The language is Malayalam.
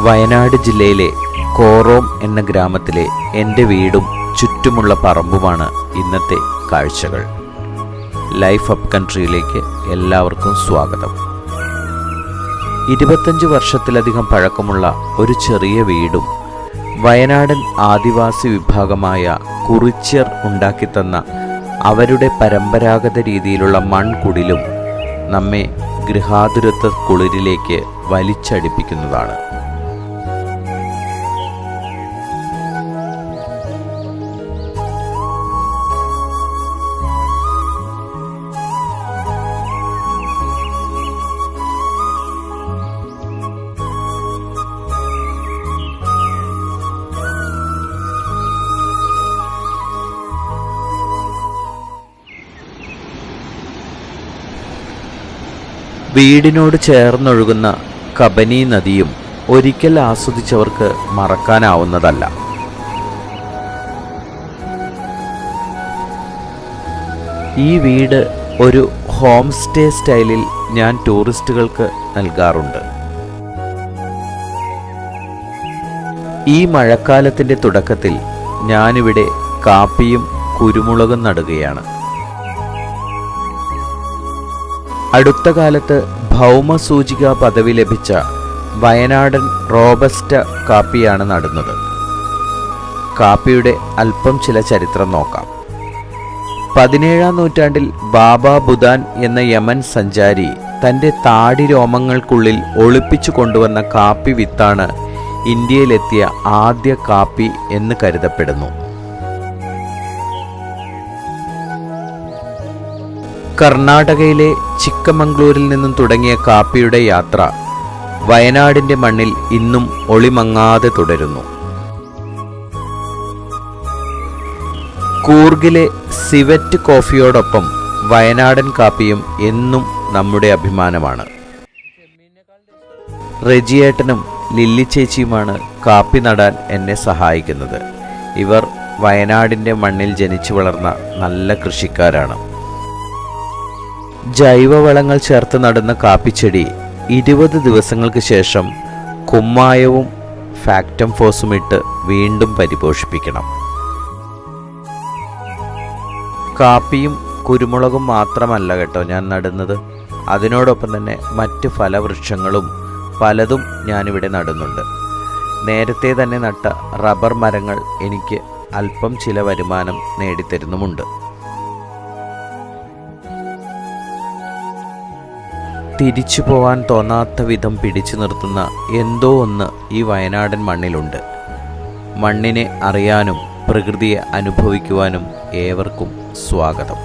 വയനാട് ജില്ലയിലെ കോറോം എന്ന ഗ്രാമത്തിലെ എൻ്റെ വീടും ചുറ്റുമുള്ള പറമ്പുമാണ് ഇന്നത്തെ കാഴ്ചകൾ. ലൈഫ് അപ്പ് കൺട്രിയിലേക്ക് എല്ലാവർക്കും സ്വാഗതം. 25 വർഷത്തിലധികം പഴക്കമുള്ള ഒരു ചെറിയ വീടും വയനാടൻ ആദിവാസി വിഭാഗമായ കുറിച്യർ ഉണ്ടാക്കിത്തന്ന അവരുടെ പരമ്പരാഗത രീതിയിലുള്ള മൺകുടിലും നമ്മെ ഗൃഹാതുരത്വ കുളിരിലേക്ക് വലിച്ചടിപ്പിക്കുന്നതാണ്. വീടിനോട് ചേർന്നൊഴുകുന്ന കബനി നദിയും ഒരിക്കൽ ആസ്വദിച്ചവർക്ക് മറക്കാനാവുന്നതല്ല. ഈ വീട് ഒരു ഹോം സ്റ്റേ സ്റ്റൈലിൽ ഞാൻ ടൂറിസ്റ്റുകൾക്ക് നൽകാറുണ്ട്. ഈ മഴക്കാലത്തിൻ്റെ തുടക്കത്തിൽ ഞാനിവിടെ കാപ്പിയും കുരുമുളകും നടുകയാണ്. അടുത്ത കാലത്ത് ഭൗമസൂചിക പദവി ലഭിച്ച വയനാടൻ റോബസ്റ്റ കാപ്പിയാണ് നടുന്നത്. കാപ്പിയുടെ അല്പം ചില ചരിത്രം നോക്കാം. 17-ാം നൂറ്റാണ്ടിൽ ബാബ ബുദാൻ എന്ന യമൻ സഞ്ചാരി തൻ്റെ താടി രോമങ്ങൾക്കുള്ളിൽ ഒളിപ്പിച്ചു കൊണ്ടുവന്ന കാപ്പി വിത്താണ് ഇന്ത്യയിലെത്തിയ ആദ്യ കാപ്പി എന്ന് കരുതപ്പെടുന്നു. കർണാടകയിലെ ചിക്കമംഗ്ലൂരിൽ നിന്നും തുടങ്ങിയ കാപ്പിയുടെ യാത്ര വയനാടിൻ്റെ മണ്ണിൽ ഇന്നും ഒളിമങ്ങാതെ തുടരുന്നു. കൂർഗിലെ സിവറ്റ് കോഫിയോടൊപ്പം വയനാടൻ കാപ്പിയും എന്നും നമ്മുടെ അഭിമാനമാണ്. റെജിയേട്ടനും ലില്ലി ചേച്ചിയുമാണ് കാപ്പി നടാൻ എന്നെ സഹായിക്കുന്നത്. ഇവർ വയനാടിൻ്റെ മണ്ണിൽ ജനിച്ചു വളർന്ന നല്ല കൃഷിക്കാരാണ്. ജൈവവളങ്ങൾ ചേർത്ത് നടുന്ന കാപ്പിച്ചെടി 20 ദിവസങ്ങൾക്ക് ശേഷം കുമ്മായവും ഫാക്ടം ഫോസും ഇട്ട് വീണ്ടും പരിപോഷിപ്പിക്കണം. കാപ്പിയും കുരുമുളകും മാത്രമല്ല കേട്ടോ ഞാൻ നടുന്നത്. അതിനോടൊപ്പം തന്നെ മറ്റ് ഫലവൃക്ഷങ്ങളും പലതും ഞാനിവിടെ നടുന്നുണ്ട്. നേരത്തെ തന്നെ നട്ട റബ്ബർ മരങ്ങൾ എനിക്ക് അല്പം ചില വരുമാനം നേടിത്തരുന്നുമുണ്ട്. തിരിച്ചു പോവാൻ തോന്നാത്ത വിധം പിടിച്ചു നിർത്തുന്ന എന്തോ ഒന്ന് ഈ വയനാടൻ മണ്ണിലുണ്ട്. മണ്ണിനെ അറിയാനും പ്രകൃതിയെ അനുഭവിക്കുവാനും ഏവർക്കും സ്വാഗതം.